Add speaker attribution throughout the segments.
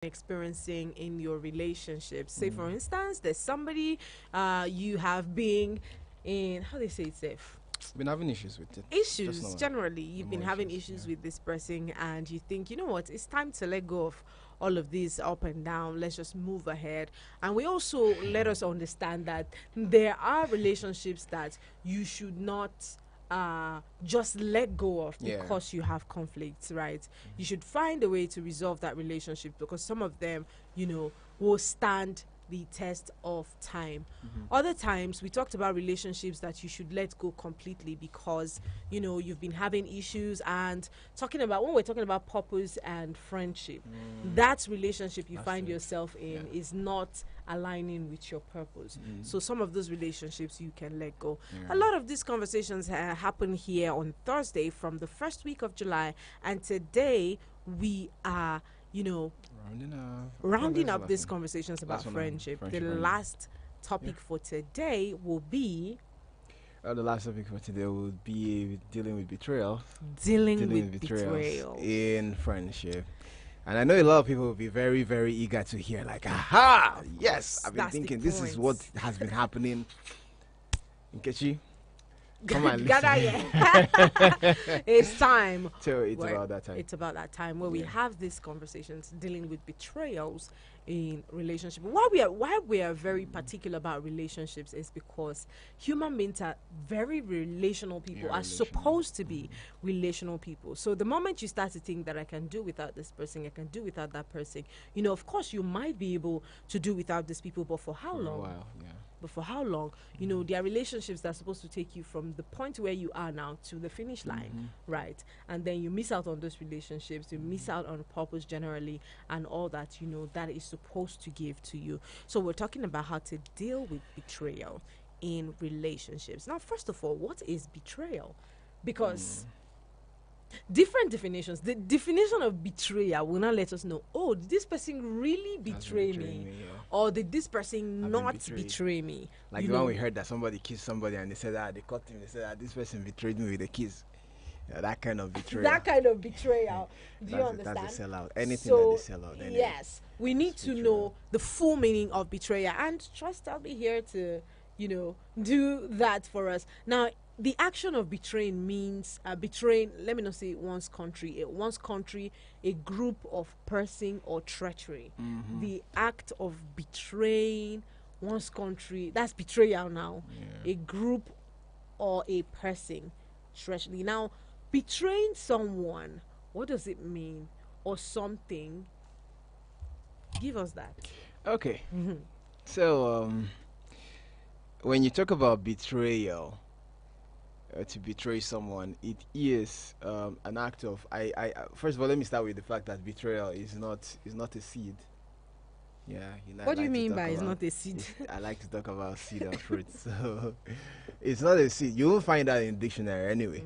Speaker 1: experiencing in your relationship. Say, for instance, there's somebody you have been in, how they say it safe?
Speaker 2: Been having issues with it.
Speaker 1: Issues generally. You've been having issues
Speaker 2: yeah.
Speaker 1: with this person, and you think, you know what, it's time to let go of all of this up and down. Let's just move ahead. And we also let us understand that there are relationships that you should not just let go of because you have conflicts, right? You should find a way to resolve that relationship, because some of them, you know, will stand the test of time. Other times we talked about relationships that you should let go completely because, you know, you've been having issues. And when we're talking about purpose and friendship, that relationship you find yourself in is not aligning with your purpose. So some of those relationships you can let go. A lot of these conversations happen here on Thursday from the first week of July, and today we are, you know, rounding up these conversations about friendship. The last topic for today will be
Speaker 2: the last topic for today will be dealing with betrayal.
Speaker 1: Dealing with betrayal
Speaker 2: in friendship. And I know a lot of people will be very, very eager to hear, like, aha, yes, I've been thinking this is what has been happening. Nkechi, come on,
Speaker 1: it's time.
Speaker 2: So it's about that time.
Speaker 1: It's about that time where we have these conversations dealing with betrayals in relationship. Why we are very particular about relationships is because human beings are very relational people, are supposed to be relational people. So the moment you start to think that I can do without this person, I can do without that person, you know, of course you might be able to do without these people, but for how long?
Speaker 2: A while,
Speaker 1: But for how long? You know, there are relationships that are supposed to take you from the point where you are now to the finish line, right? And then you miss out on those relationships, you miss out on purpose generally, and all that, you know, that is supposed to give to you. So we're talking about how to deal with betrayal in relationships. Now, first of all, what is betrayal? Because different definitions. The definition of betrayal will not let us know, oh, did this person really betray me? Or did this person not betray me?
Speaker 2: Like the one we heard that somebody kissed somebody and they said that they caught him, they said that this person betrayed me with a kiss. Yeah, that kind of betrayal.
Speaker 1: That kind of betrayal. Do you understand?
Speaker 2: That's a sellout. Anything that they sell out. Anyway.
Speaker 1: Yes, we need to know the full meaning of betrayal. And trust I'll be here to, you know, do that for us. Now, the action of betraying means betraying, let me not say one's country, a group of person or treachery. The act of betraying one's country, that's betrayal now. A group or a person, treachery. Now, betraying someone, what does it mean? Or something? Give us that.
Speaker 2: Okay. So, when you talk about betrayal, to betray someone, it is an act of. First of all, let me start with the fact that betrayal is not a seed. Yeah.
Speaker 1: What do you mean by it's not a seed?
Speaker 2: I like to talk about seed and fruit. So it's not a seed. You won't find that in the dictionary anyway.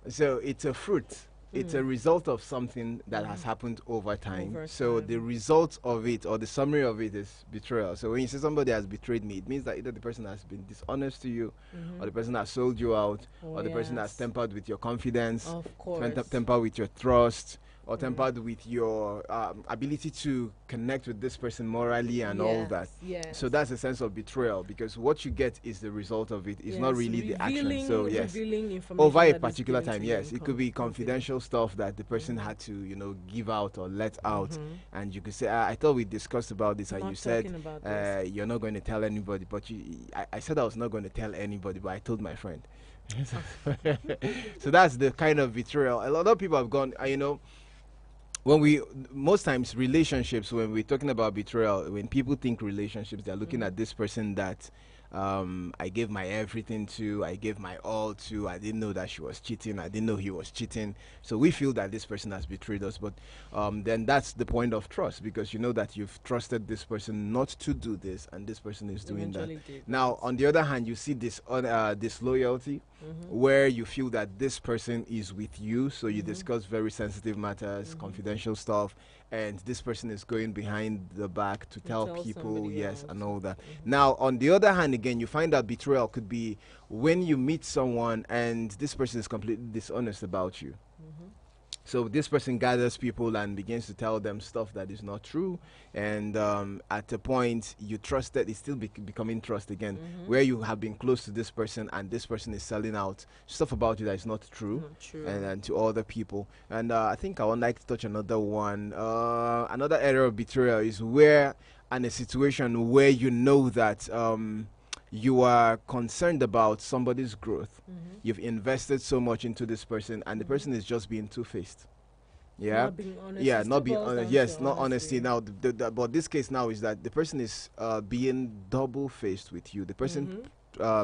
Speaker 2: So it's a fruit. It's a result of something that has happened over time. So the result of it, or the summary of it, is betrayal. So when you say somebody has betrayed me, it means that either the person has been dishonest to you, or the person has sold you out, or the person has tampered with your confidence, tampered with your trust, or tampered with your ability to connect with this person morally and all that. So that's a sense of betrayal, because what you get is the result of it. It's not really the action. So yes, over a particular time, yes, it could be confidential stuff that the person had to, you know, give out or let out, and you could say, I thought we discussed about this, and you said you're not going to tell anybody, but I said I was not going to tell anybody, but I told my friend. So that's the kind of betrayal. A lot of people have gone, you know, most times relationships, when we're talking about betrayal, when people think relationships, they're looking at this person that I gave my everything to, I gave my all to, I didn't know that she was cheating, I didn't know he was cheating. So we feel that this person has betrayed us, but then that's the point of trust, because you know that you've trusted this person not to do this, and this person is doing that. Now, on the other hand, you see this disloyalty, where you feel that this person is with you, so you discuss very sensitive matters, confidential stuff, and this person is going behind the back to tell people, yes, and all that. Now, on the other hand, again, you find that betrayal could be when you meet someone and this person is completely dishonest about you. So this person gathers people and begins to tell them stuff that is not true, and at a point you trusted, it's still becoming trust again, where you have been close to this person and this person is selling out stuff about you that is not true, and to other people. And I think I would like to touch another one. Another area of betrayal is where, in a situation where you know that you are concerned about somebody's growth. You've invested so much into this person, and the person is just being two-faced. Yeah,
Speaker 1: not being honest.
Speaker 2: yeah, not being honest. Yes, not
Speaker 1: honesty.
Speaker 2: honesty. Now, but this case now is that the person is being double-faced with you. The person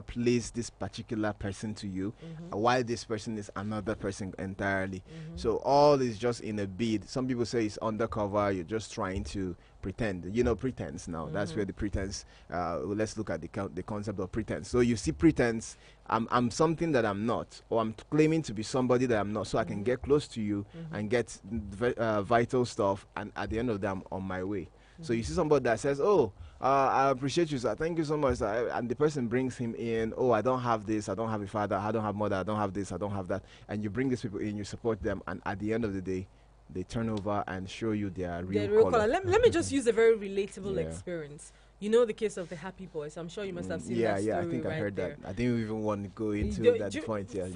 Speaker 2: plays this particular person to you, while this person is another person entirely. So all is just in a bid. Some people say it's undercover. You're just trying to pretend. You know, pretense. Now that's where the pretense. Let's look at the concept of pretense. So you see pretense. I'm something that I'm not, or I'm claiming to be somebody that I'm not, so I can get close to you and get vital stuff, and at the end of the day, I'm on my way. So you see somebody that says, "Oh, I appreciate you, sir. Thank you so much, sir." And the person brings him in. "Oh, I don't have this. I don't have a father. I don't have mother. I don't have this. I don't have that." And you bring these people in. You support them, and at the end of the day, they turn over and show you their real color.
Speaker 1: Let me just use a very relatable experience. You know the case of the Happy Boys. I'm sure you must have seen that story.
Speaker 2: Yeah, I think I heard
Speaker 1: there.
Speaker 2: that. I didn't even want to go into that point. Yeah,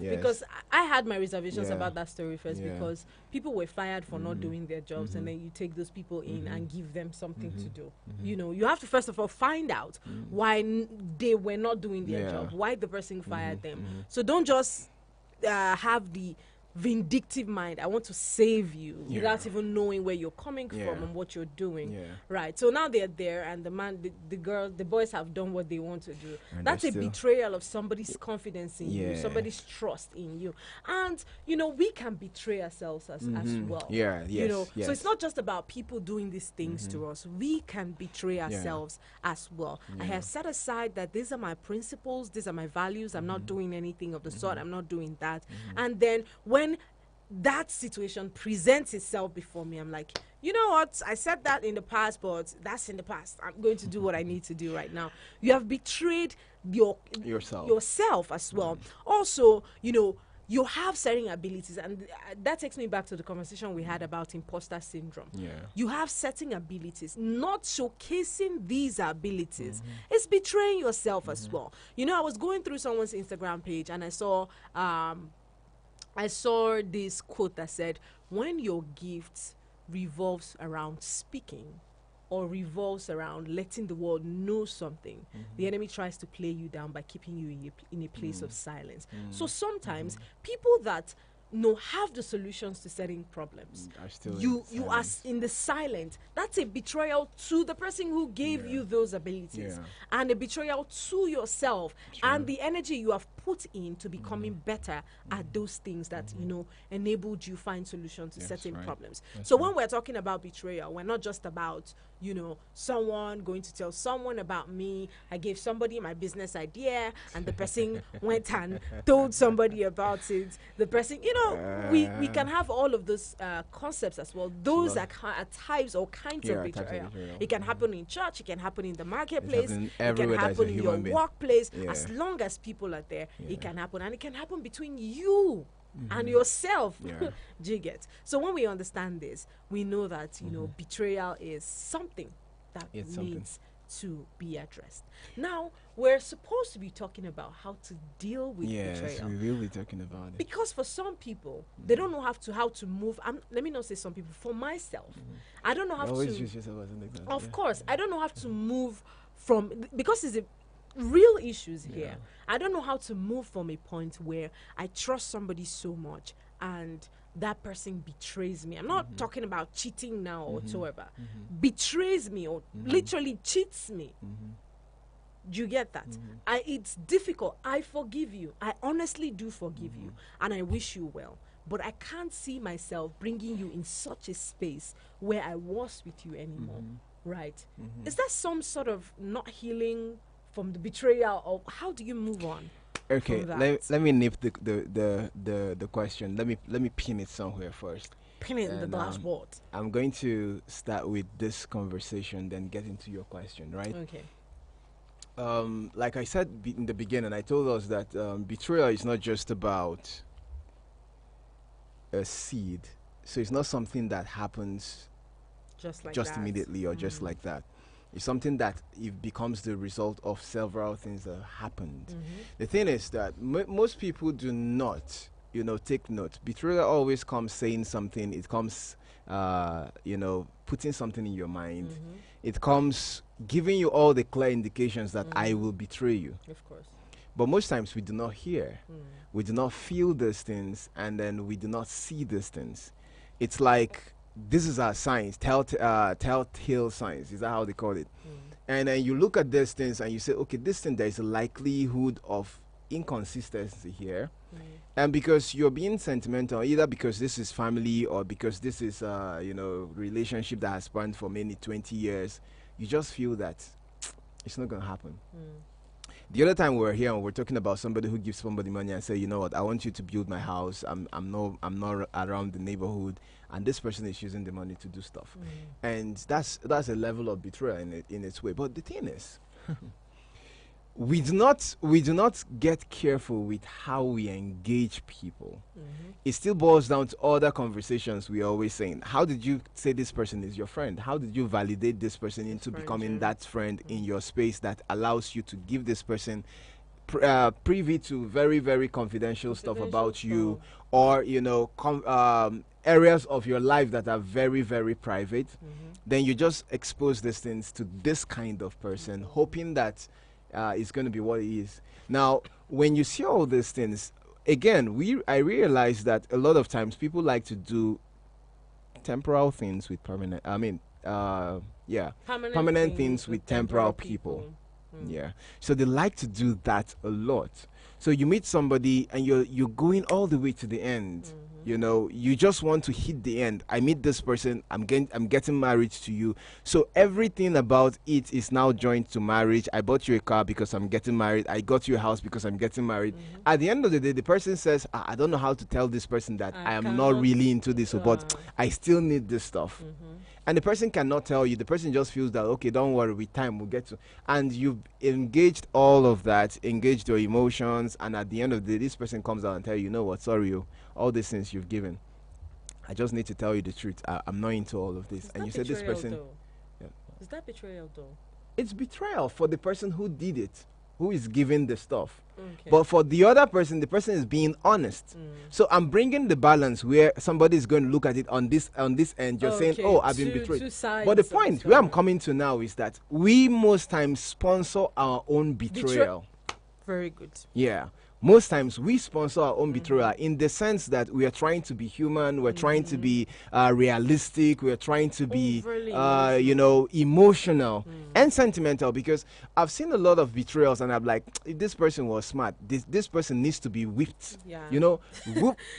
Speaker 1: yes. Because I had my reservations about that story first, because people were fired for not doing their jobs, and then you take those people in and give them something to do. You know, you have to first of all find out why they were not doing their job, why the person fired them. So don't just have the vindictive mind. I want to save you without even knowing where you're coming from and what you're doing. Right. So now they're there, and the boys have done what they want to do. And that's a betrayal of somebody's confidence in you, somebody's trust in you. And you know, we can betray ourselves as well. You know, so it's not just about people doing these things to us. We can betray ourselves as well. I have set aside that these are my principles, these are my values. I'm not doing anything of the sort. I'm not doing that. And then when that situation presents itself before me, I'm like, you know what? I said that in the past, but that's in the past. I'm going to do what I need to do right now. You have betrayed yourself as well. Also, you know, you have certain abilities, and that takes me back to the conversation we had about imposter syndrome. You have certain abilities. Not showcasing these abilities is betraying yourself as well. You know, I was going through someone's Instagram page, and I saw this quote that said, "When your gift revolves around speaking or revolves around letting the world know something, the enemy tries to play you down by keeping you in a place of silence." So sometimes people that have the solutions to certain problems, you are in the silent. That's a betrayal to the person who gave you those abilities, and a betrayal to yourself and the energy you have put into becoming better at those things that enabled you find solutions to certain problems. So when we're talking about betrayal, we're not just about someone going to tell someone about me. I gave somebody my business idea, and the person went and told somebody about it. The person, we can have all of those concepts as well. Those are types or kinds of betrayal. It can happen in church. It can happen in the marketplace. It can happen in your workplace. As long as people are there, it can happen, and it can happen between you and yourself. Do you get? So when we understand this, we know that betrayal is something that needs to be addressed. Now we're supposed to be talking about how to deal with betrayal.
Speaker 2: Yes, we will be talking about it.
Speaker 1: Because for some people, they don't know how to move. Let me not say some people. For myself, I don't know how to.
Speaker 2: Use yourself as an example.
Speaker 1: Of course, I don't know how to move from, because it's a real issues here. I don't know how to move from a point where I trust somebody so much and that person betrays me. I'm not talking about cheating now or whatsoever. Betrays me or literally cheats me. Do you get that? It's difficult. I forgive you. I honestly do forgive you, and I wish you well. But I can't see myself bringing you in such a space where I was with you anymore. Right? Is that some sort of not healing from the betrayal, or how do you move on?
Speaker 2: Okay, let me nip the question. Let me pin it somewhere first.
Speaker 1: Pin it in the dashboard.
Speaker 2: I'm going to start with this conversation, then get into your question, right?
Speaker 1: Okay.
Speaker 2: Like I said in the beginning, I told us that betrayal is not just about a seed. So it's not something that happens
Speaker 1: Just like
Speaker 2: just
Speaker 1: that.
Speaker 2: immediately or just like that. It's something that it becomes the result of several things that happened. The thing is that most people do not, take note. Betrayal always comes saying something. It comes, putting something in your mind. It comes giving you all the clear indications that I will betray you.
Speaker 1: Of course.
Speaker 2: But most times we do not hear, we do not feel these things, and then we do not see these things. It's like this is our signs, telltale signs. Is that how they call it? And then you look at these things and you say, okay, this thing, there is a likelihood of inconsistency here. And because you're being sentimental, either because this is family or because this is, relationship that has spanned for many 20 years, you just feel that it's not going to happen. The other time we were here and we're talking about somebody who gives somebody money and say, you know what, I want you to build my house. I'm not around the neighborhood, and this person is using the money to do stuff, and that's a level of betrayal in its way. But the thing is, we do not get careful with how we engage people. It still boils down to other conversations we are always saying. How did you say this person is your friend? How did you validate this person into becoming that friend in your space that allows you to give this person privy to very, very confidential stuff about you, or areas of your life that are very, very private? Then you just expose these things to this kind of person, hoping that it's going to be what it is. Now, when you see all these things, again, I realize that a lot of times people like to do temporal things with permanent. Permanent things with temporal people. Yeah, so they like to do that a lot. So you meet somebody and you're going all the way to the end. You just want to hit the end. I meet this person, I'm getting married to you. So everything about it is now joined to marriage. I bought you a car because I'm getting married. I got you a house because I'm getting married. At the end of the day, the person says, I don't know how to tell this person that I am not really into this, but I still need this stuff. And the person cannot tell you. The person just feels that, okay, don't worry, with time we'll get to. And you've engaged all of that, engaged your emotions, and at the end of the day, this person comes out and tell you, you know what, sorry, all these things you've given, I just need to tell you the truth. I'm not into all of this. And you said this person...
Speaker 1: Yeah. Is that betrayal, though?
Speaker 2: It's betrayal for the person who did it, who is giving the stuff. But for the other person, the person is being honest. So I'm bringing the balance where somebody is going to look at it on this end. You're saying, oh, I've been betrayed. But the point where I'm coming to now is that we most times sponsor our own betrayal.
Speaker 1: Very good.
Speaker 2: Yeah. Most times we sponsor our own betrayal in the sense that we are trying to be human, we're trying to be realistic, we're trying to be, emotional and sentimental. Because I've seen a lot of betrayals and I'm like, if this person was smart, this person needs to be whipped. Yeah.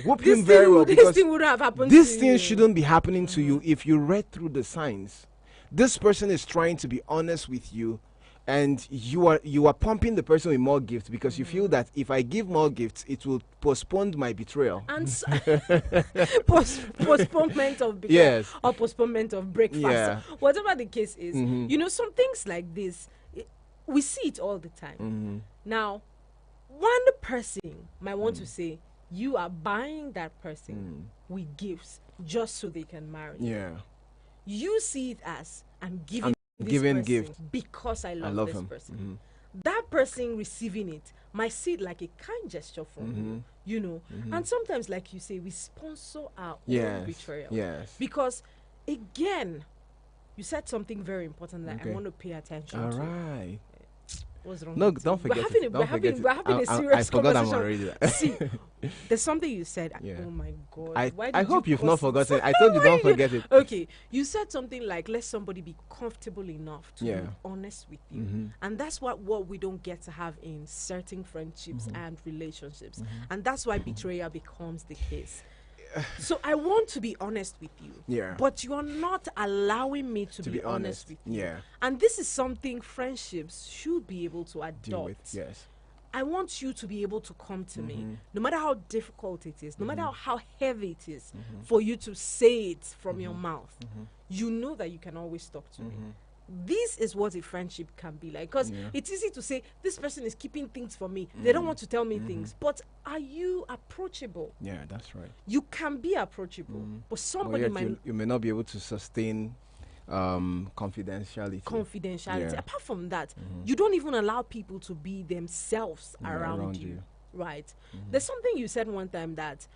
Speaker 2: Whoop him very well, because
Speaker 1: this thing would have happened.
Speaker 2: This thing shouldn't be happening to you if you read through the signs. This person is trying to be honest with you. And you are pumping the person with more gifts because you feel that if I give more gifts, it will postpone my betrayal.
Speaker 1: And postponement of betrayal, or postponement of breakfast. Yeah. Whatever the case is, some things like this, we see it all the time. Now, one person might want to say, you are buying that person with gifts just so they can marry.
Speaker 2: Yeah.
Speaker 1: You see it as, I'm giving gift because I love this person. That person receiving it might see it like a kind gesture from you, and sometimes, like you say, we sponsor our own betrayal.
Speaker 2: Yes.
Speaker 1: Because again, you said something very important that I want to pay attention to.
Speaker 2: All right.
Speaker 1: What's wrong?
Speaker 2: No, don't forget it.
Speaker 1: We're having a serious
Speaker 2: forgot
Speaker 1: conversation.
Speaker 2: I'm already there.
Speaker 1: See, there's something you said. Yeah. Oh my God.
Speaker 2: I hope you've not forgotten. I told you don't forget it.
Speaker 1: Okay. You said something like, let somebody be comfortable enough to be honest with you. And that's what we don't get to have in certain friendships and relationships. And that's why betrayal becomes the case. So I want to be honest with you.
Speaker 2: Yeah.
Speaker 1: But you are not allowing me to be honest with you.
Speaker 2: Yeah.
Speaker 1: And this is something friendships should be able to adopt.
Speaker 2: Deal with. Yes.
Speaker 1: I want you to be able to come to me, no matter how difficult it is, no matter how heavy it is, for you to say it from your mouth. You know that you can always talk to me. this is what a friendship can be like. Because
Speaker 2: Yeah.
Speaker 1: it's easy to say, this person is keeping things from me. They don't want to tell me things. But are you approachable?
Speaker 2: Yeah, that's right.
Speaker 1: You can be approachable, but
Speaker 2: But
Speaker 1: somebody
Speaker 2: yet
Speaker 1: might
Speaker 2: you may not be able to sustain confidentiality.
Speaker 1: confidentiality.
Speaker 2: Yeah.
Speaker 1: Apart from that, you don't even allow people to be themselves
Speaker 2: Yeah,
Speaker 1: around you. Right? There's something you said one time that,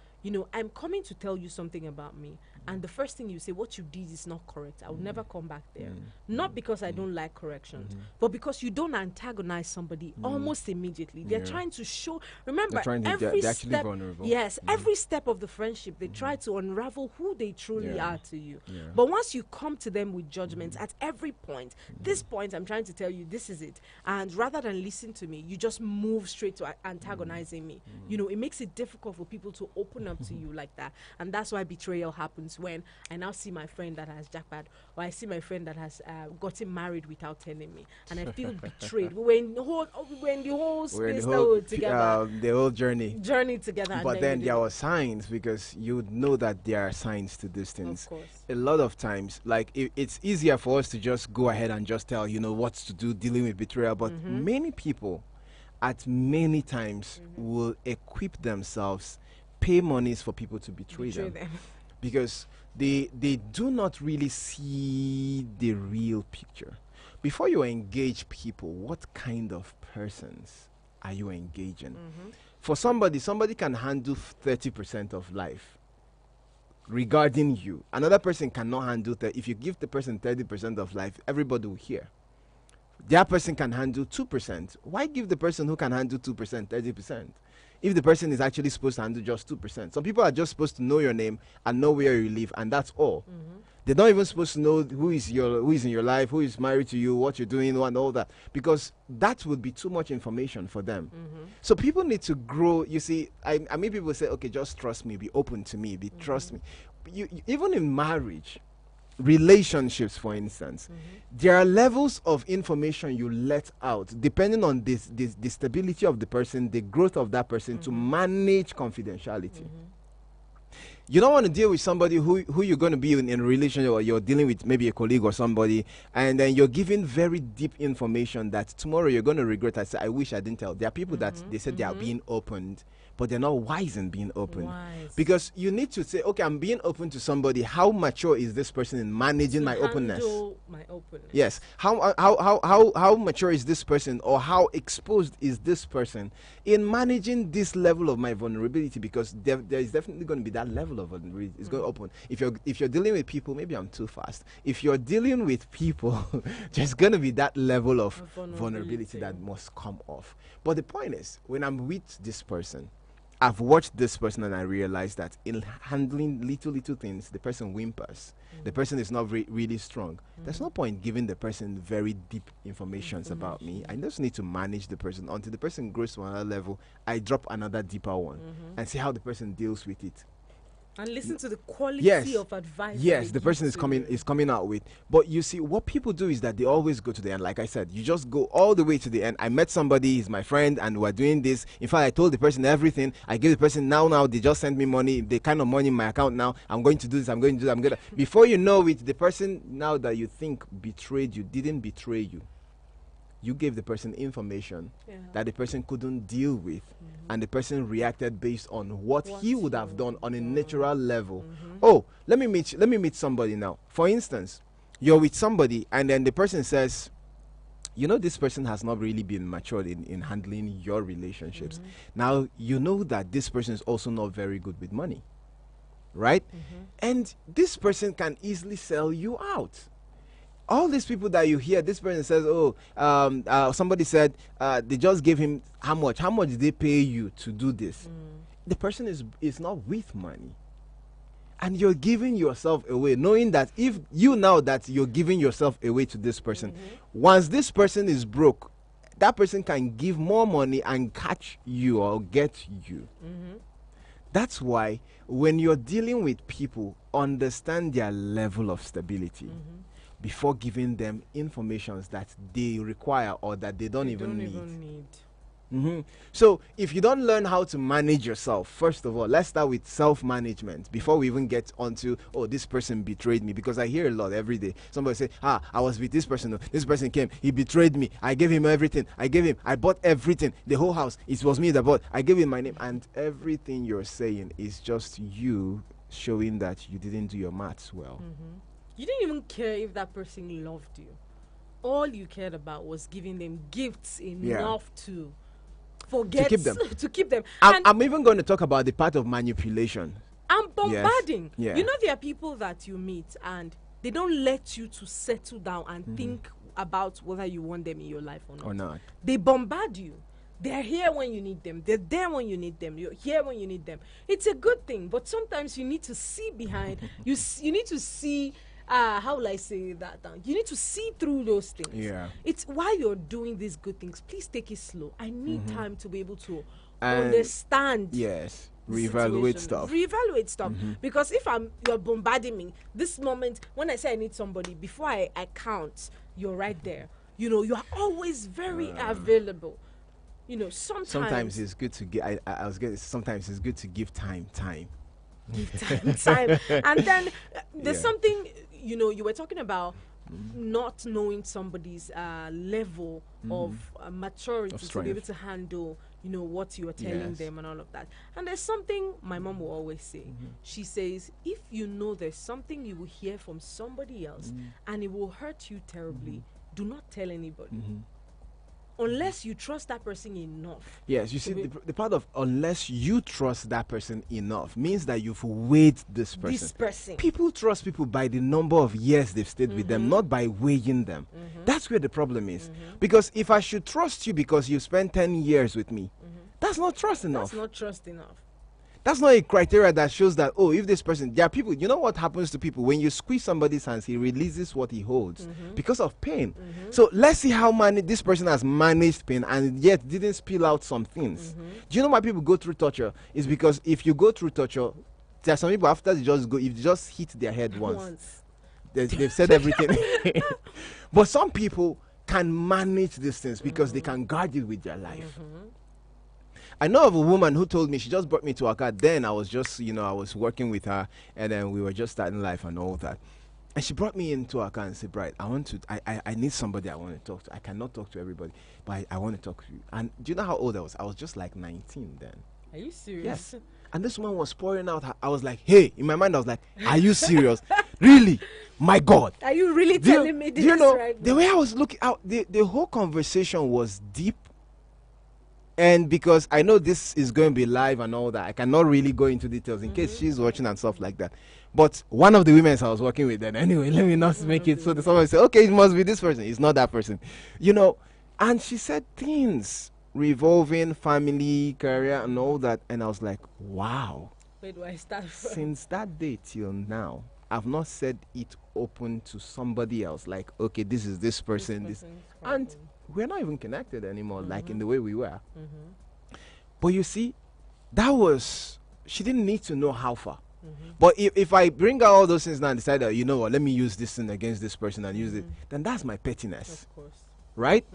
Speaker 1: I'm coming to tell you something about me. And the first thing you say, what you did is not correct. I will never come back there. Not because I don't like corrections, but because you don't antagonize somebody almost immediately. They're
Speaker 2: Yeah.
Speaker 1: trying to show. Remember,
Speaker 2: They're
Speaker 1: every
Speaker 2: actually
Speaker 1: step.
Speaker 2: vulnerable.
Speaker 1: Yes, every step of the friendship, they try to unravel who they truly
Speaker 2: Yeah.
Speaker 1: are to you.
Speaker 2: Yeah.
Speaker 1: But once you come to them with judgments at every point, this point, I'm trying to tell you, this is it. And rather than listen to me, you just move straight to antagonizing me. It makes it difficult for people to open up to you like that. And that's why betrayal happens when I now see my friend that has jackpot, or I see my friend that has gotten married without telling me, and I feel betrayed. When the whole
Speaker 2: We're in
Speaker 1: space together,
Speaker 2: the whole journey.
Speaker 1: together.
Speaker 2: But
Speaker 1: and
Speaker 2: then
Speaker 1: you
Speaker 2: there
Speaker 1: didn't.
Speaker 2: were signs, because you would know that there are signs to these things.
Speaker 1: Of course.
Speaker 2: A lot of times, like it's easier for us to just go ahead and just tell what to do dealing with betrayal. But many people, at many times, will equip themselves, pay monies for people to betray them. Because they do not really see the real picture. Before you engage people, what kind of persons are you engaging? For somebody can handle 30% of life regarding you. Another person cannot handle that. If you give the person 30% of life, everybody will hear. That person can handle 2%. Why give the person who can handle 2% 30%? If the person is actually supposed to handle just 2%. Some people are just supposed to know your name and know where you live, and that's all. They're not even supposed to know who is in your life, who is married to you, what you're doing, and all that, because that would be too much information for them. So people need to grow. You see, I mean, people say, okay, just trust me, be open to me, trust me. Even in marriage, relationships, for instance, there are levels of information you let out depending on the stability of the person, the growth of that person, to manage confidentiality. You don't want to deal with somebody who you're going to be in a relationship, or you're dealing with maybe a colleague or somebody, and then you're giving very deep information that tomorrow you're going to regret. I wish I didn't tell. There are people that they said they are being opened, but they're not wise in being open. Because you need to say, okay, I'm being open to somebody. How mature is this person in managing my openness? Yes. How mature is this person, or how exposed is this person in managing this level of my vulnerability? Because there is definitely going to be that level of vulnerability. It's going to open. If you're dealing with people, maybe I'm too fast. If you're dealing with people, there's going to be that level of vulnerability that must come off. But the point is, when I'm with this person, I've watched this person and I realized that in handling little things, the person whimpers. The person is not really strong. There's no point giving the person very deep information about me. I just need to manage the person until the person grows to another level. I drop another deeper one and see how the person deals with it.
Speaker 1: And listen to the quality of advice.
Speaker 2: Yes, the person is coming out with. But you see, what people do is that they always go to the end. Like I said, you just go all the way to the end. I met somebody, he's my friend, and we're doing this. In fact, I told the person everything. I gave the person now they just sent me money, the kind of money in my account now. I'm going to do this, I'm going to do that, I'm going to. Before you know it, the person now that you think betrayed you didn't betray you. You gave the person information that the person couldn't deal with, and the person reacted based on what he would have done on a natural level. Oh, let me meet somebody now. For instance, you're with somebody, and then the person says, this person has not really been matured in handling your relationships. Now, you know that this person is also not very good with money, right? And this person can easily sell you out. All these people that you hear, this person says, somebody said they just gave him how much did they pay you to do this? The person is not with money, and you're giving yourself away, knowing that if you now that you're giving yourself away to this person, once this person is broke, that person can give more money and catch you or get you. That's why when you're dealing with people, understand their level of stability before giving them informations that they require or that they don't even need. So if you don't learn how to manage yourself, first of all, let's start with self-management before we even get onto, oh, this person betrayed me. Because I hear a lot every day. Somebody say, I was with this person. This person came, he betrayed me. I gave him everything. I bought everything, the whole house. It was me that bought. I gave him my name. And everything you're saying is just you showing that you didn't do your maths well.
Speaker 1: You didn't even care if that person loved you. All you cared about was giving them gifts enough to forget to keep them.
Speaker 2: I'm even going to talk about the part of manipulation.
Speaker 1: I'm bombarding.
Speaker 2: Yes. Yeah.
Speaker 1: You know, there are people that you meet and they don't let you to settle down and think about whether you want them in your life or not. They bombard you. They're here when you need them. They're there when you need them. You're here when you need them. It's a good thing, but sometimes you need to see behind. You need to see. How will I say that? You need to see through those things.
Speaker 2: Yeah.
Speaker 1: It's while you're doing these good things, please take it slow. I need time to be able to understand.
Speaker 2: Yes. Reevaluate stuff.
Speaker 1: Because if you're bombarding me this moment, when I say I need somebody, before I count, you're right there. You know, you are always very available. You know, sometimes
Speaker 2: it's good to give. Sometimes it's good to give time.
Speaker 1: Give time. And then there's something, you know, you were talking about not knowing somebody's level of maturity to be able to handle, you know, what you are telling them and all of that. And there's something my mom will always say. She says, if you know there's something you will hear from somebody else and it will hurt you terribly, do not tell anybody. Unless you trust that person enough.
Speaker 2: Yes, you see, the part of unless you trust that person enough means that you've weighed this person. People trust people by the number of years they've stayed with them, not by weighing them. That's where the problem is. Because if I should trust you because you spent 10 years with me, that's not trust enough.
Speaker 1: That's not trust enough.
Speaker 2: That's not a criteria that shows that, oh, if this person, there are people, you know what happens to people when you squeeze somebody's hands, he releases what he holds because of pain. So let's see how this person has managed pain and yet didn't spill out some things. Do you know why people go through torture? It's because if you go through torture, there are some people after they just go, if they just hit their head once. They've said everything. But some people can manage these things because they can guard it with their life. I know of a woman who told me, she just brought me to her car. Then I was just, you know, I was working with her and then we were just starting life and all that. And she brought me into her car and said, Bright, I need somebody I want to talk to. I cannot talk to everybody, but I want to talk to you. And do you know how old I was? I was just like 19 then.
Speaker 1: Are you serious?
Speaker 2: Yes. And this woman was pouring out I was like, hey, in my mind I was like, are you serious? Really? My God.
Speaker 1: Are you really telling me this?
Speaker 2: Do you know,
Speaker 1: right
Speaker 2: the way I was looking out, the whole conversation was deep. And because I know this is going to be live and all that, I cannot really go into details in case she's watching and stuff like that. But one of the women I was working with then, anyway, let me not make it. So someone said, okay, it must be this person. It's not that person. You know, and she said things revolving family, career, and all that. And I was like, wow.
Speaker 1: Where do I start from?
Speaker 2: Since that day till now, I've not said it open to somebody else. Like, okay, this is this person. And we're not even connected anymore, like in the way we were. But you see, she didn't need to know how far. But if I bring out all those things now and decide that, you know what, let me use this thing against this person and use it, then that's my pettiness.
Speaker 1: Of course.
Speaker 2: Right?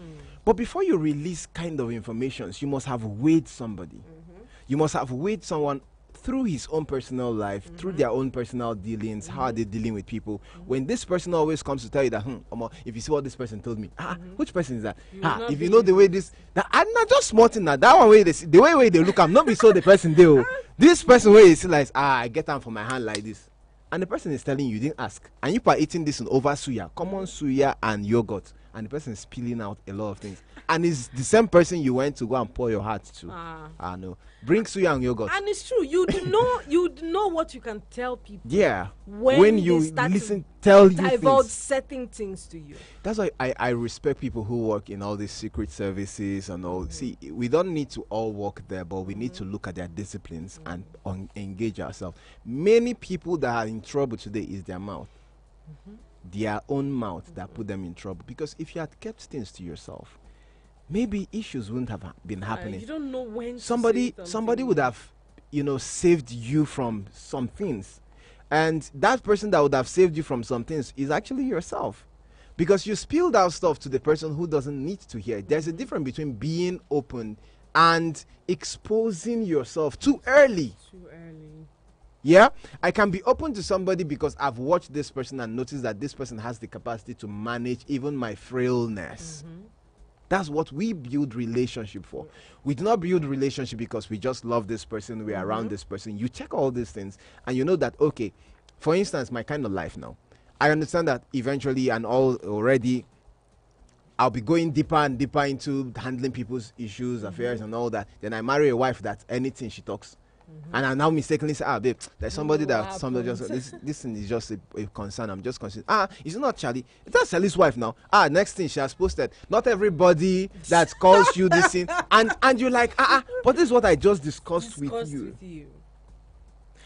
Speaker 2: But before you release kind of information, you must have weighed somebody. You must have weighed someone through his own personal life, through their own personal dealings, how are they dealing with people. When this person always comes to tell you that, if you see what this person told me, which person is that? If you know the way I'm not just smarting that one way the way they look, I'm not be so the person they this person way is like, I get them from my hand like this. And the person is telling you didn't ask. And you are eating this over suya, common suya and yogurt. And the person is spilling out a lot of things. And it's the same person you went to go and pour your heart to. No. Bring suya and yogurt.
Speaker 1: And it's true. You know what you can tell people.
Speaker 2: Yeah.
Speaker 1: When
Speaker 2: you
Speaker 1: listen,
Speaker 2: tell you
Speaker 1: divulge
Speaker 2: things.
Speaker 1: certain things to you.
Speaker 2: That's why I respect people who work in all these secret services and all. See, we don't need to all work there, but we need to look at their disciplines and engage ourselves. Many people that are in trouble today is their mouth. Their own mouth that put them in trouble. Because if you had kept things to yourself, maybe issues wouldn't have been happening.
Speaker 1: You don't know when
Speaker 2: somebody would have, saved you from some things. And that person that would have saved you from some things is actually yourself. Because you spilled out stuff to the person who doesn't need to hear it. There's a difference between being open and exposing yourself too early.
Speaker 1: Too early.
Speaker 2: Yeah, I can be open to somebody because I've watched this person and noticed that this person has the capacity to manage even my frailness. That's what we build relationship for. We do not build relationship because we just love this person, we're around this person. You check all these things and you know that, okay, for instance, my kind of life now, I understand that eventually and all already I'll be going deeper and deeper into handling people's issues, affairs and all that. Then I marry a wife that anything she talks. And I now mistakenly say, babe, there's somebody that somebody just this thing is just a concern. I'm just concerned. Is it not Charlie? That's Charlie's wife now. Next thing she has posted. Not everybody that calls you this thing, and you're like, but this is what I just discussed with you.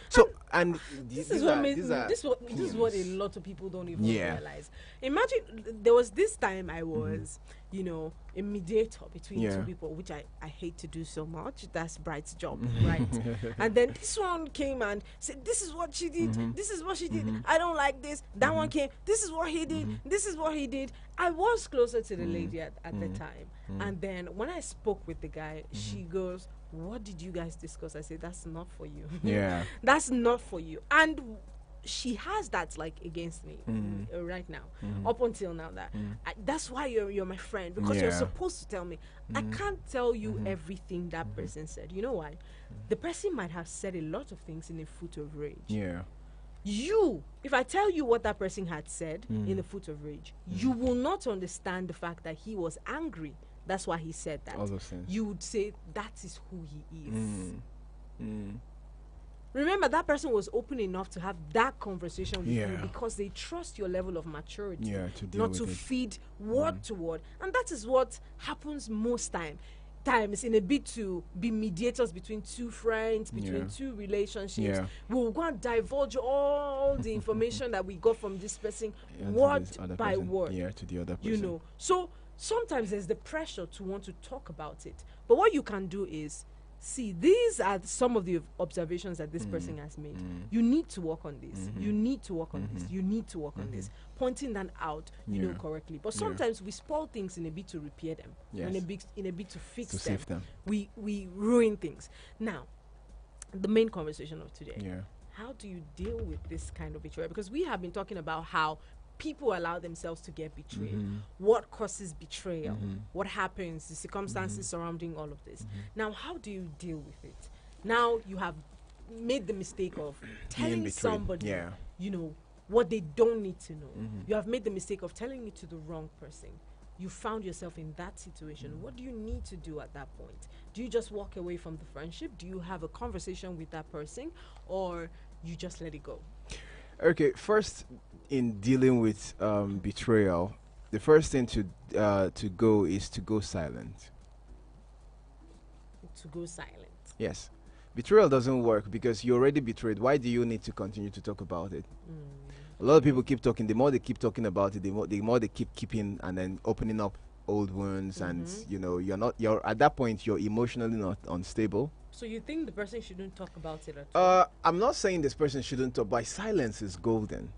Speaker 2: So and
Speaker 1: this is what a lot of people don't even realize. Imagine there was this time I was, a mediator between two people, which I hate to do so much. That's Bright's job, right? And then this one came and said, "This is what she did. This is what she did. I don't like this." That one came. "This is what he did. This is what he did." I was closer to the lady at the time, and then when I spoke with the guy, she goes, "What did you guys discuss?" I said, "That's not for you."
Speaker 2: Yeah.
Speaker 1: That's not for you. And she has that like against me right now, up until now. That's why you're my friend, because you're supposed to tell me. I can't tell you everything that person said. You know why? The person might have said a lot of things in a foot of rage.
Speaker 2: Yeah.
Speaker 1: If I tell you what that person had said in a foot of rage, you will not understand the fact that he was angry. That's why he said that.
Speaker 2: All those things.
Speaker 1: You would say that is who he is. Remember, that person was open enough to have that conversation with you because they trust your level of maturity, not to feed word to word. And that is what happens most times in a bid to be mediators between two friends, between two relationships. We'll go and divulge all the information that we got from this person, word by word.
Speaker 2: To the other person.
Speaker 1: So sometimes there's the pressure to want to talk about it. But what you can do is, see, these are some of the observations that this person has made. You need to work on this. You need to work on this. You need to work on this. Pointing them out, correctly. But sometimes we spoil things in a bit to repair them. In a bit to fix them.
Speaker 2: Save them.
Speaker 1: We ruin things. Now, the main conversation of today. How do you deal with this kind of betrayal? Because we have been talking about how people allow themselves to get betrayed. What causes betrayal? What happens? The circumstances surrounding all of this. Now, how do you deal with it? Now you have made the mistake of telling somebody, what they don't need to know. You have made the mistake of telling it to the wrong person. You found yourself in that situation. What do you need to do at that point? Do you just walk away from the friendship? Do you have a conversation with that person, or you just let it go?
Speaker 2: Okay, first, in dealing with betrayal, the first thing to go is to go silent.
Speaker 1: To go silent.
Speaker 2: Yes. Betrayal doesn't work because you're already betrayed. Why do you need to continue to talk about it? A lot of people keep talking. The more they keep talking about it, the more they keep keeping and then opening up old wounds, and you're at that point you're emotionally not unstable.
Speaker 1: So you think the person shouldn't talk about it at all?
Speaker 2: I'm not saying this person shouldn't talk, but silence is golden.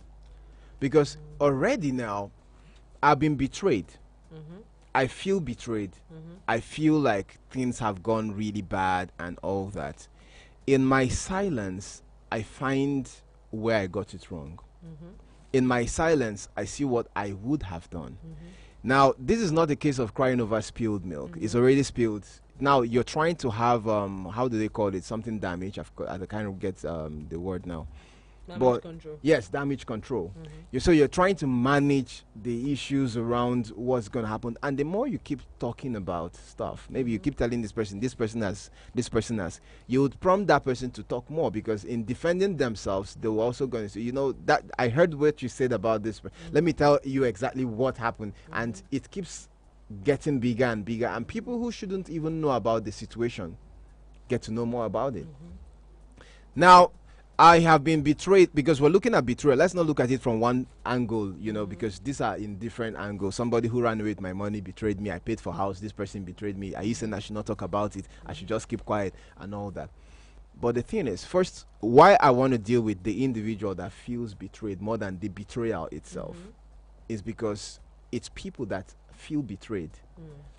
Speaker 2: Because already now, I've been betrayed. I feel betrayed. I feel like things have gone really bad and all that. In my silence, I find where I got it wrong. In my silence, I see what I would have done. Now, this is not a case of crying over spilled milk. It's already spilled. Now, you're trying to have, how do they call it? Something damage. I kind of get the word now.
Speaker 1: Damage control.
Speaker 2: Yes, damage control. So you're trying to manage the issues around what's going to happen. And the more you keep talking about stuff, maybe you keep telling this person has, you would prompt that person to talk more, because in defending themselves, they were also going to say, that I heard what you said about this. Let me tell you exactly what happened. And it keeps getting bigger and bigger. And people who shouldn't even know about the situation get to know more about it. Now, I have been betrayed, because we're looking at betrayal. Let's not look at it from one angle, because these are in different angles. Somebody who ran away with my money betrayed me. I paid for house. This person betrayed me. Are you saying I should not talk about it? I should just keep quiet and all that? But the thing is, first, why I want to deal with the individual that feels betrayed more than the betrayal itself is because it's people that feel betrayed.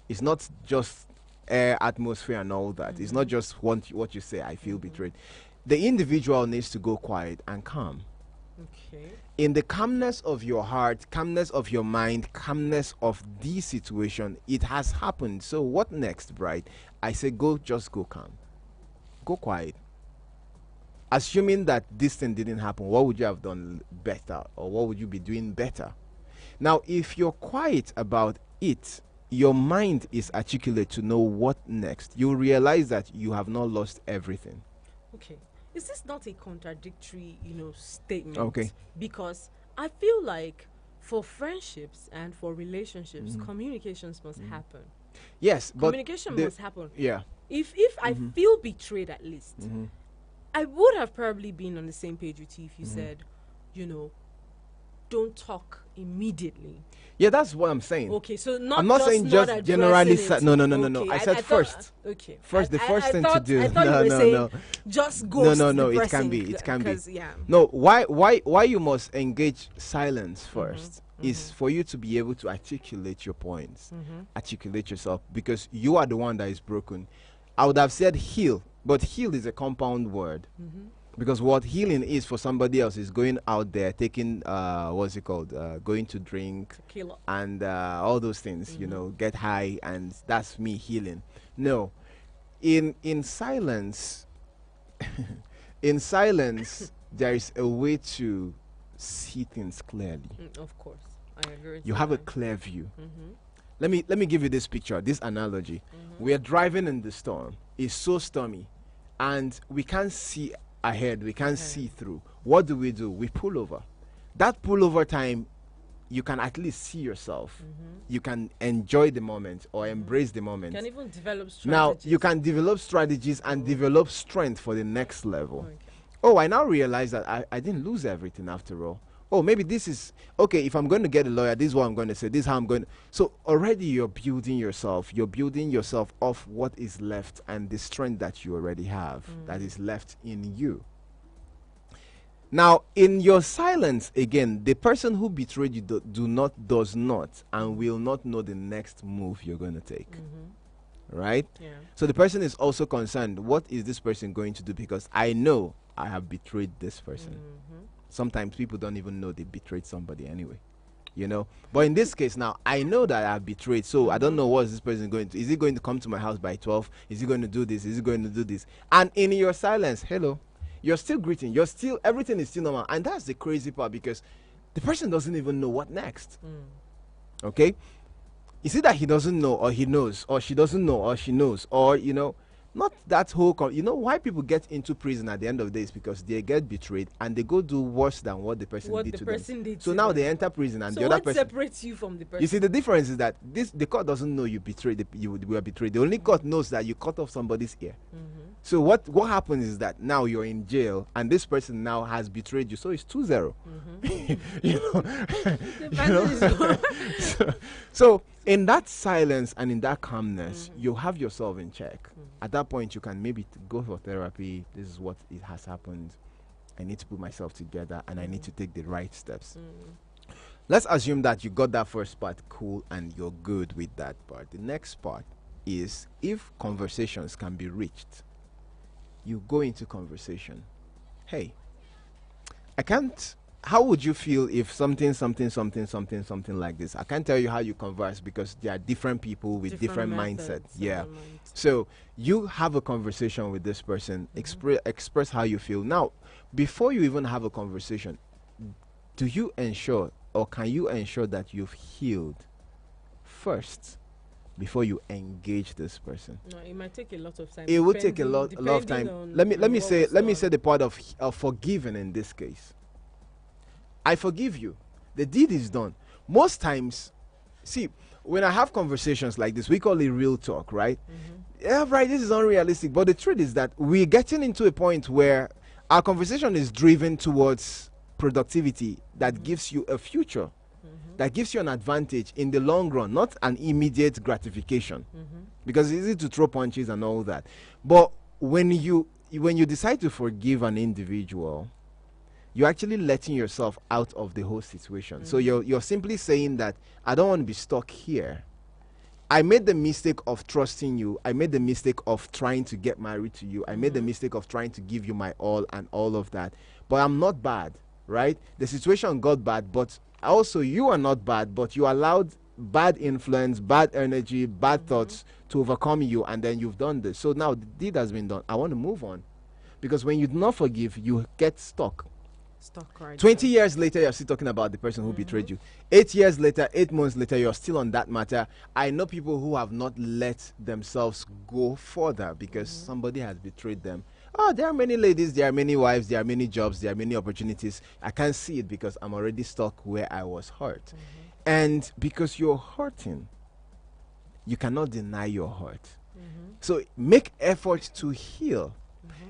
Speaker 2: It's not just air, atmosphere, and all that. It's not just what you say, I feel betrayed. The individual needs to go quiet and calm.
Speaker 1: Okay.
Speaker 2: In the calmness of your heart, calmness of your mind, calmness of the situation, it has happened. So what next, bride? I say just go calm. Go quiet. Assuming that this thing didn't happen, what would you have done better, or what would you be doing better? Now, if you're quiet about it, your mind is articulate to know what next. You'll realize that you have not lost everything.
Speaker 1: Okay. Is this not a contradictory, statement?
Speaker 2: Okay.
Speaker 1: Because I feel like for friendships and for relationships, communications must happen.
Speaker 2: Yes, but
Speaker 1: communication must happen.
Speaker 2: Yeah.
Speaker 1: If I feel betrayed, at least, I would have probably been on the same page with you if you said, don't talk immediately.
Speaker 2: Yeah, that's what I'm saying.
Speaker 1: Okay, so
Speaker 2: I'm not saying just generally. No.
Speaker 1: Okay,
Speaker 2: I said first.
Speaker 1: Okay.
Speaker 2: First, the first thing to do.
Speaker 1: I thought you were saying just ghost
Speaker 2: No.
Speaker 1: the
Speaker 2: It can
Speaker 1: person,
Speaker 2: be. It can be.
Speaker 1: Yeah.
Speaker 2: No. Why you must engage silence first is for you to be able to articulate your points, articulate yourself, because you are the one that is broken. I would have said heal, but heal is a compound word. Because what healing is for somebody else is going out there, taking, going to drink and all those things, get high, and that's me healing. No. In silence, in silence, there is a way to see things clearly.
Speaker 1: Of course. I agree with
Speaker 2: You have a clear view. Let me give you this picture, this analogy. We are driving in the storm. It's so stormy, and we can't see ahead. We can't see through. What do? We pull over. That pullover time, you can at least see yourself. You can enjoy the moment or embrace the moment.
Speaker 1: You can even develop strategies.
Speaker 2: Now you can develop strategies and develop strength for the next level. Oh, I now realize that I didn't lose everything after all. Oh, maybe this is okay. If I'm going to get a lawyer, this is what I'm going to say. This is how I'm going to. So already you're building yourself. You're building yourself off what is left and the strength that you already have that is left in you. Now, in your silence, again, the person who betrayed you does not and will not know the next move you're going to take. Right?
Speaker 1: Yeah.
Speaker 2: So the person is also concerned, what is this person going to do? Because I know I have betrayed this person. Sometimes people don't even know they betrayed somebody anyway. But in this case now, I know that I've betrayed, so I don't know what is this person going to. Is he going to come to my house by 12? Is he going to do this? Is he going to do this? And in your silence, hello, you're still greeting. Everything is still normal. And that's the crazy part, because the person doesn't even know what next. Okay? Is it that he doesn't know, or he knows, or she doesn't know, or she knows, or, not that whole why people get into prison at the end of the day is because they get betrayed and they go do worse than what the person did to them. So now they enter prison, and
Speaker 1: so
Speaker 2: the other
Speaker 1: what
Speaker 2: person
Speaker 1: separates you from the person?
Speaker 2: You see, the difference is that the court doesn't know you betrayed. You were betrayed. The only court knows that you cut off somebody's ear. So what happens is that now you're in jail, and this person now has betrayed you. So it's 2-0. So in that silence and in that calmness, you have yourself in check. At that point, you can maybe go for therapy. This is what it has happened. I need to put myself together, and I need to take the right steps. Let's assume that you got that first part cool and you're good with that part. The next part is, if conversations can be reached, you go into conversation. Hey, how would you feel if something like this? I can't tell you how you converse, because there are different people with different mindsets. Yeah. So you have a conversation with this person, express how you feel. Now, before you even have a conversation, do you ensure, or can you ensure that you've healed first before you engage this person?
Speaker 1: No, it might take a lot of time.
Speaker 2: It would take a lot of time. Let me say the part of forgiving in this case. I forgive you. The deed is done. Most times, see, when I have conversations like this, we call it real talk, right? Yeah, right, this is unrealistic. But the truth is that we're getting into a point where our conversation is driven towards productivity that gives you a future, that gives you an advantage in the long run, not an immediate gratification. Because it's easy to throw punches and all that. But when you decide to forgive an individual, you're actually letting yourself out of the whole situation. So you're simply saying that I don't want to be stuck here. I made the mistake of trusting you. I made the mistake of trying to get married to you. I made the mistake of trying to give you my all and all of that. But I'm not bad, right? The situation got bad, but also you are not bad, but you allowed bad influence, bad energy, bad thoughts to overcome you, and then you've done this. So now the deed has been done. I want to move on. Because when you do not forgive, you get stuck.
Speaker 1: Stuck right
Speaker 2: 20
Speaker 1: there.
Speaker 2: years later, you're still talking about the person who betrayed you. 8 years later, 8 months later, you're still on that matter. I know people who have not let themselves go further because somebody has betrayed them. Oh, there are many ladies, there are many wives, there are many jobs, there are many opportunities. I can't see it because I'm already stuck where I was hurt. And because you're hurting, you cannot deny your hurt. So make effort to heal.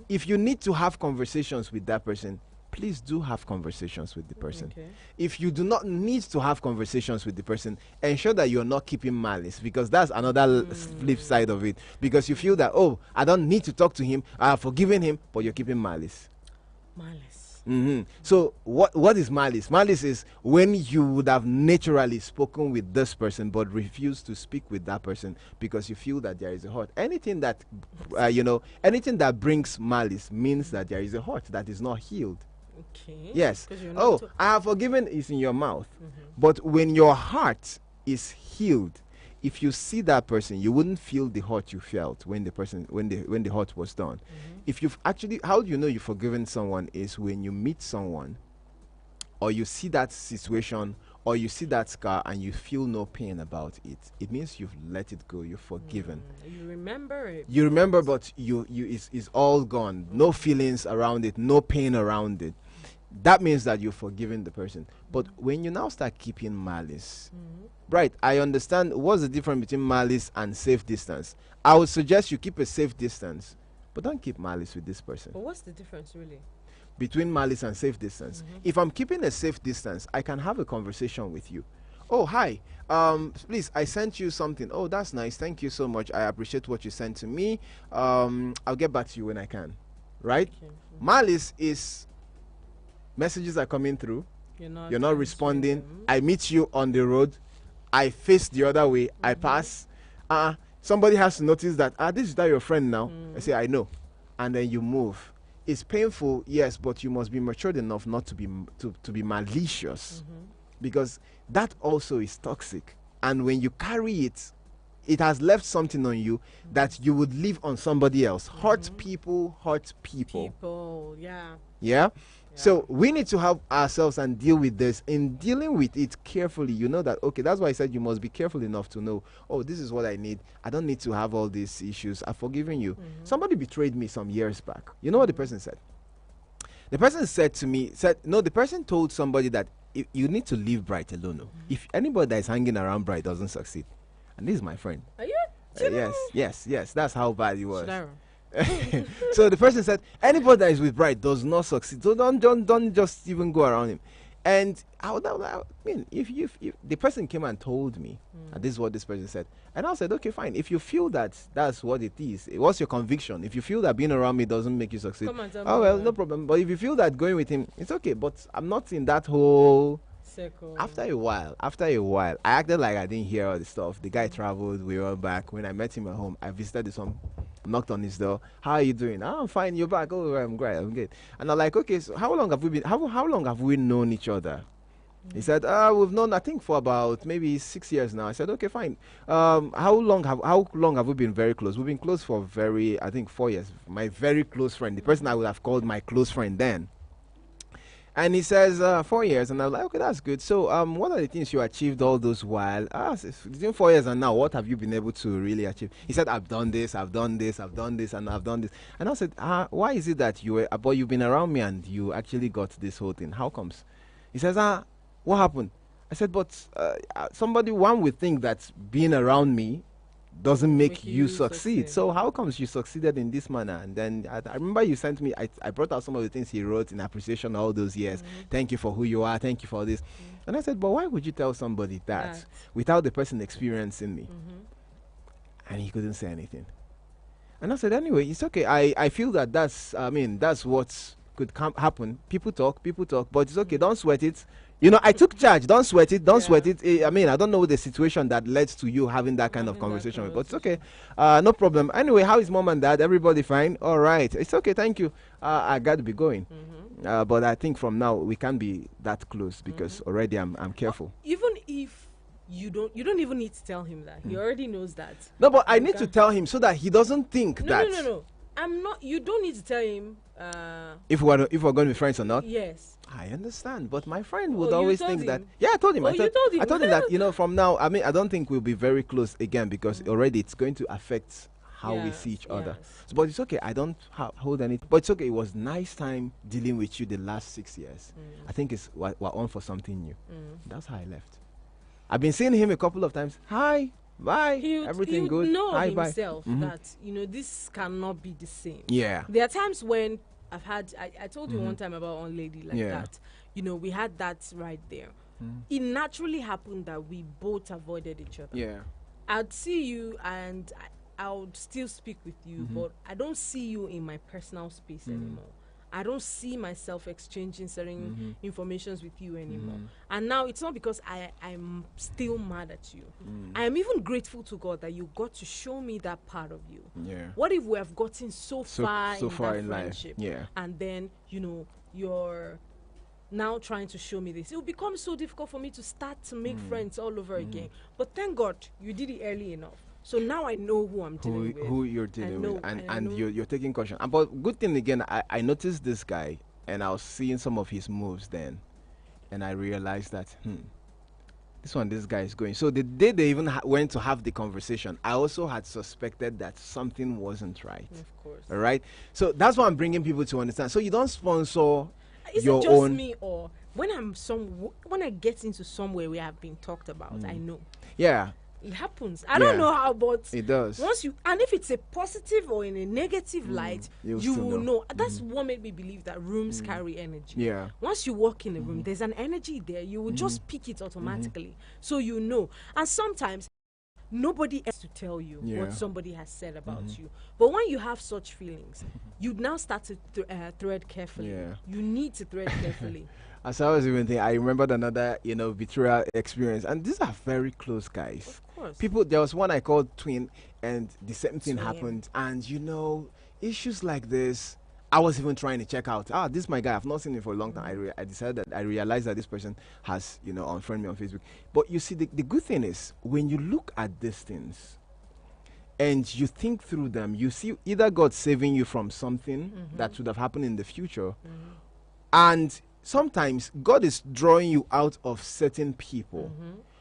Speaker 2: If you need to have conversations with that person, please do have conversations with the person.
Speaker 1: Okay.
Speaker 2: If you do not need to have conversations with the person, ensure that you're not keeping malice, because that's another flip side of it. Because you feel that, oh, I don't need to talk to him, I have forgiven him, but you're keeping malice.
Speaker 1: Malice.
Speaker 2: So what is malice? Malice is when you would have naturally spoken with this person but refuse to speak with that person because you feel that there is a hurt. Anything that anything that brings malice means that there is a hurt that is not healed.
Speaker 1: Okay.
Speaker 2: Yes.
Speaker 1: 'Cause you're not
Speaker 2: Oh,
Speaker 1: to-
Speaker 2: I have forgiven is in your mouth. But when your heart is healed, if you see that person, you wouldn't feel the hurt you felt when the hurt was done. If you've actually, how do you know you've forgiven someone is when you meet someone or you see that situation or you see that scar and you feel no pain about it. It means you've let it go, you've forgiven.
Speaker 1: You remember it.
Speaker 2: You remember, but it's all gone. No feelings around it, no pain around it. That means that you've forgiven the person. But when you now start keeping malice, right, I understand what's the difference between malice and safe distance. I would suggest you keep a safe distance, but don't keep malice with this person.
Speaker 1: But what's the difference really?
Speaker 2: Between malice and safe distance. If I'm keeping a safe distance, I can have a conversation with you. Oh, hi. Please, I sent you something. Oh, that's nice. Thank you so much. I appreciate what you sent to me. I'll get back to you when I can. Right?
Speaker 1: Okay.
Speaker 2: Malice is messages are coming through. You're not
Speaker 1: answering
Speaker 2: responding.
Speaker 1: them.
Speaker 2: I meet you on the road. I face the other way. I pass. Somebody has to notice that, this is that your friend now. I say, I know. And then you move. It's painful, yes, but you must be matured enough not to be malicious, because that also is toxic. And when you carry it, it has left something on you that you would leave on somebody else. Hurt people, hurt people.
Speaker 1: People, yeah.
Speaker 2: Yeah? So we need to help ourselves and deal with this. In dealing with it carefully, you know that, okay, that's why I said you must be careful enough to know, oh, this is what I need. I don't need to have all these issues. I've forgiven you. Somebody betrayed me some years back. You know what the person said? The person said to me, the person told somebody that you need to leave Bright alone. If anybody that is hanging around Bright doesn't succeed. And this is my friend.
Speaker 1: Are you?
Speaker 2: Yes. That's how bad he was.
Speaker 1: Should I run?
Speaker 2: So the person said, anybody that is with Bright does not succeed. So don't just even go around him. And I mean, if the person came and told me, and this is what this person said, and I said, okay, fine. If you feel that that's what it is, what's your conviction? If you feel that being around me doesn't make you succeed,
Speaker 1: Come and tell me
Speaker 2: oh well,
Speaker 1: that.
Speaker 2: no problem. But if you feel that going with him, it's okay. But I'm not in that whole.
Speaker 1: Circle.
Speaker 2: After a while, I acted like I didn't hear all the stuff. The guy traveled, we were back. When I met him at home, I visited his home, knocked on his door. How are you doing? Oh, I'm fine. You're back. Oh, I'm great. I'm good. And I'm like, okay, so how long have we been? How long have we known each other? He said, we've known, I think, for about maybe 6 years now. I said, okay, fine. How long have we been very close? We've been close for I think 4 years. My very close friend, the person I would have called my close friend then. And he says 4 years, and I was like, okay, that's good. So, what are the things you achieved all those while? Between 4 years and now, what have you been able to really achieve? He said, I've done this, and I've done this. And I said, why is it that but you've been around me and you actually got this whole thing? How comes? He says, what happened? I said, but one would think that being around me doesn't make you succeed. So how comes you succeeded in this manner? And then I remember you sent me, I brought out some of the things he wrote in appreciation all those years. Thank you for who you are. Thank you for this. And I said, but why would you tell somebody that without the person experiencing me? And he couldn't say anything. And I said, anyway, it's okay. I feel that's what could happen. People talk, but it's okay. Don't sweat it. You know, I took charge. Don't sweat it. Don't sweat it. I mean, I don't know the situation that led to you having that kind of conversation, but it's okay. No problem. Anyway, how is mom and dad? Everybody fine? All right. It's okay. Thank you. I got to be going. But I think from now we can't be that close because already I'm careful.
Speaker 1: Even if you don't even need to tell him that. He already knows that.
Speaker 2: No, but I need to tell him so that he doesn't think that.
Speaker 1: No. I'm not. You don't need to tell him.
Speaker 2: If we're going to be friends or not.
Speaker 1: Yes.
Speaker 2: I understand, but my friend would always think that. Yeah, I told him.
Speaker 1: Oh, you told him.
Speaker 2: I told him that, you know, from now, I mean, I don't think we'll be very close again because already it's going to affect how we see each other. So, but it's okay. I don't hold any. But it's okay. It was nice time dealing with you the last 6 years. I think we're on for something new. That's how I left. I've been seeing him a couple of times. Hi, bye. Everything good.
Speaker 1: He know
Speaker 2: Hi,
Speaker 1: himself
Speaker 2: bye.
Speaker 1: that this cannot be the same.
Speaker 2: Yeah.
Speaker 1: There are times when I've had. I told you one time about one lady like that. We had that right there. It naturally happened that we both avoided each other.
Speaker 2: Yeah.
Speaker 1: I'd see you and I would still speak with you, but I don't see you in my personal space anymore. I don't see myself exchanging certain informations with you anymore. And now it's not because I'm still mad at you. I am even grateful to God that you got to show me that part of you.
Speaker 2: Yeah.
Speaker 1: What if we have gotten so far in that friendship?
Speaker 2: Yeah.
Speaker 1: And then, you're now trying to show me this. It will become so difficult for me to start to make friends all over again. But thank God you did it early enough. So now I know who I'm dealing with. Who you're dealing with.
Speaker 2: And you're taking caution. But good thing again, I noticed this guy and I was seeing some of his moves then. And I realized that, this guy is going. So the day they even went to have the conversation, I also had suspected that something wasn't right.
Speaker 1: Of course.
Speaker 2: All right? So that's why I'm bringing people to understand. So you don't sponsor
Speaker 1: Is
Speaker 2: your
Speaker 1: it just
Speaker 2: own.
Speaker 1: me, or when I get into somewhere we have been talked about, I know.
Speaker 2: Yeah.
Speaker 1: It happens. I don't know how, but
Speaker 2: it does.
Speaker 1: And if it's a positive or in a negative light, you will know. That's what made me believe that rooms carry energy.
Speaker 2: Yeah.
Speaker 1: Once you walk in a room, there's an energy there. You will just pick it automatically. So you know. And sometimes nobody has to tell you what somebody has said about you. But when you have such feelings, you now start to thread carefully.
Speaker 2: Yeah.
Speaker 1: You need to thread carefully.
Speaker 2: As I was even thinking, I remembered another, betrayal experience. And these are very close guys.
Speaker 1: Of course.
Speaker 2: People, there was one I called twin, and the same thing happened. And, issues like this, I was even trying to check out. This is my guy. I've not seen him for a long time. I decided that I realized that this person has, unfriended me on Facebook. But you see, the good thing is, when you look at these things and you think through them, you see either God saving you from something that would have happened in the future, and sometimes God is drawing you out of certain people.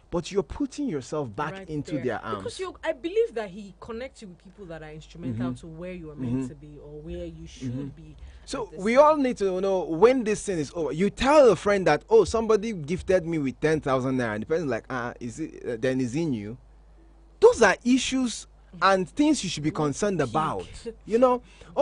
Speaker 2: But you're putting yourself back into their arms.
Speaker 1: Because I believe that he connects you with people that are instrumental to where you are meant to be or where you should be.
Speaker 2: So we all need to know when this thing is over. You tell a friend that, somebody gifted me with 10,000 naira, and the person's like, is it? Then it's in you. Those are issues and things you should be concerned about.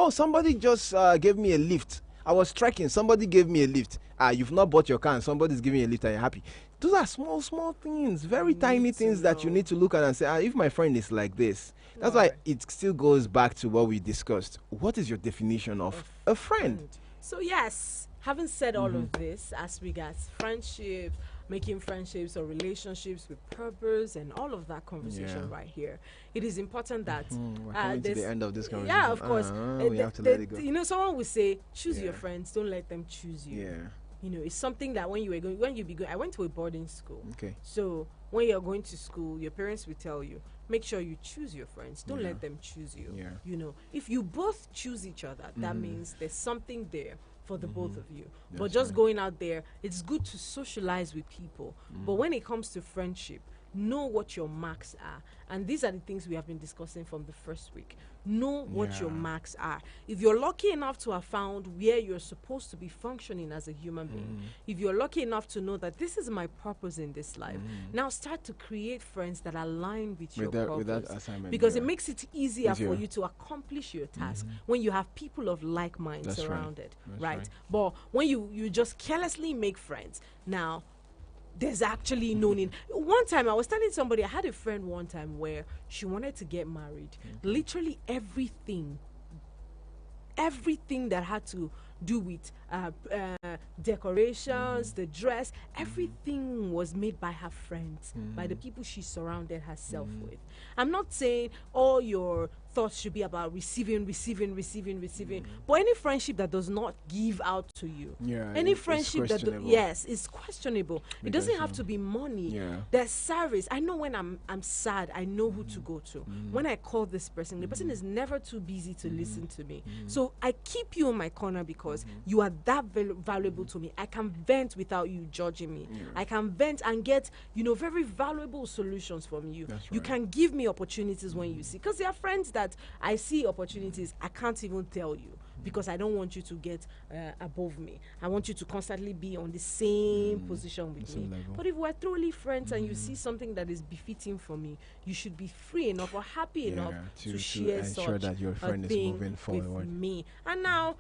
Speaker 2: Somebody just gave me a lift. I was trekking. Somebody gave me a lift. You've not bought your car and somebody's giving you a lift and you're happy. Those are small things, very tiny things that you need to look at and say, if my friend is like this. That's why it still goes back to what we discussed. What is your definition of a friend?
Speaker 1: So yes, having said all of this, as regards friendships, making friendships or relationships with purpose and all of that conversation right here, it is important that
Speaker 2: we're coming to the end of this conversation.
Speaker 1: Yeah, of course.
Speaker 2: We have to let it go.
Speaker 1: Someone will say, choose your friends, don't let them choose you.
Speaker 2: Yeah.
Speaker 1: It's something that when you be going, I went to a boarding school.
Speaker 2: Okay.
Speaker 1: So when you're going to school, your parents will tell you, make sure you choose your friends. Don't let them choose you.
Speaker 2: Yeah.
Speaker 1: If you both choose each other, that means there's something there for the both of you.
Speaker 2: That's
Speaker 1: but just going out there, it's good to socialize with people. But when it comes to friendship, know what your marks are. And these are the things we have been discussing from the first week. Know what your marks are. If you're lucky enough to have found where you're supposed to be functioning as a human being, if you're lucky enough to know that this is my purpose in this life, now start to create friends that align with your purpose. With that assignment, because it makes it easier for you to accomplish your task when you have people of like minds surrounded, right? But when you just carelessly make friends, now there's actually no need. One time I was telling somebody, I had a friend one time where she wanted to get married. Literally everything that had to do with decorations, the dress, everything was made by her friends, by the people she surrounded herself with. I'm not saying all your thoughts should be about receiving, but any friendship that does not give out to you, any friendship that yes, is questionable. It doesn't have to be money. There's service. I know when I'm sad, I know who to go to. When I call this person, the person is never too busy to listen to me. So I keep you in my corner because you are that valuable to me. I can vent without you judging me. I can vent and get, very valuable solutions from you. You can give me opportunities when you see, because there are friends that I see opportunities, I can't even tell you, because I don't want you to get above me. I want you to constantly be on the same position with me. Level. But if we're truly friends and you see something that is befitting for me, you should be free enough or happy enough to share
Speaker 2: ensure that your friend is moving forward
Speaker 1: with me. And now,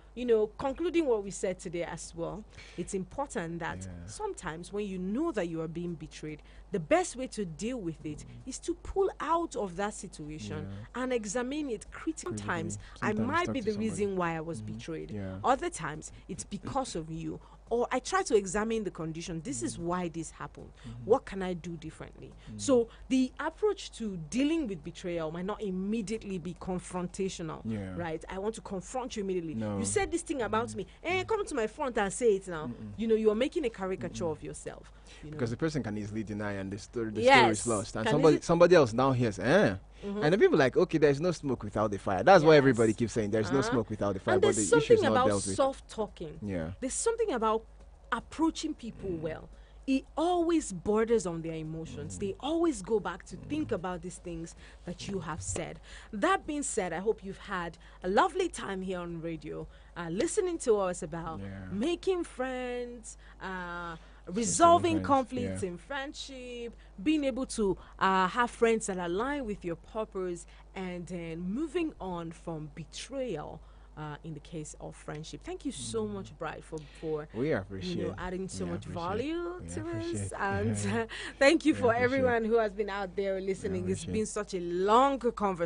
Speaker 1: concluding what we said today as well, it's important that sometimes when you know that you are being betrayed, the best way to deal with it is to pull out of that situation and examine it critically. Sometimes I might be the reason why I was betrayed. Other times it's because of you. Or I try to examine the condition. This is why this happened. What can I do differently? So the approach to dealing with betrayal might not immediately be confrontational, right? I want to confront you immediately. No. You said this thing about me. Come to my front and say it now. You are making a caricature of yourself.
Speaker 2: Because the person can easily deny and the story is lost. And somebody else now hears, and the people like, okay, there's no smoke without the fire. That's why everybody keeps saying there's no smoke without the fire.
Speaker 1: And
Speaker 2: but
Speaker 1: there's
Speaker 2: the issue is
Speaker 1: something
Speaker 2: not
Speaker 1: about
Speaker 2: dealt with.
Speaker 1: soft talking. There's something about approaching people well. It always borders on their emotions. They always go back to think about these things that you have said. That being said, I hope you've had a lovely time here on radio, listening to us about making friends, resolving conflicts in friendship, being able to have friends that align with your purpose, and then moving on from betrayal in the case of friendship. Thank you so much, Bright, for
Speaker 2: we appreciate
Speaker 1: adding so much value to us. And thank you for everyone who has been out there listening. It's been such a long conversation.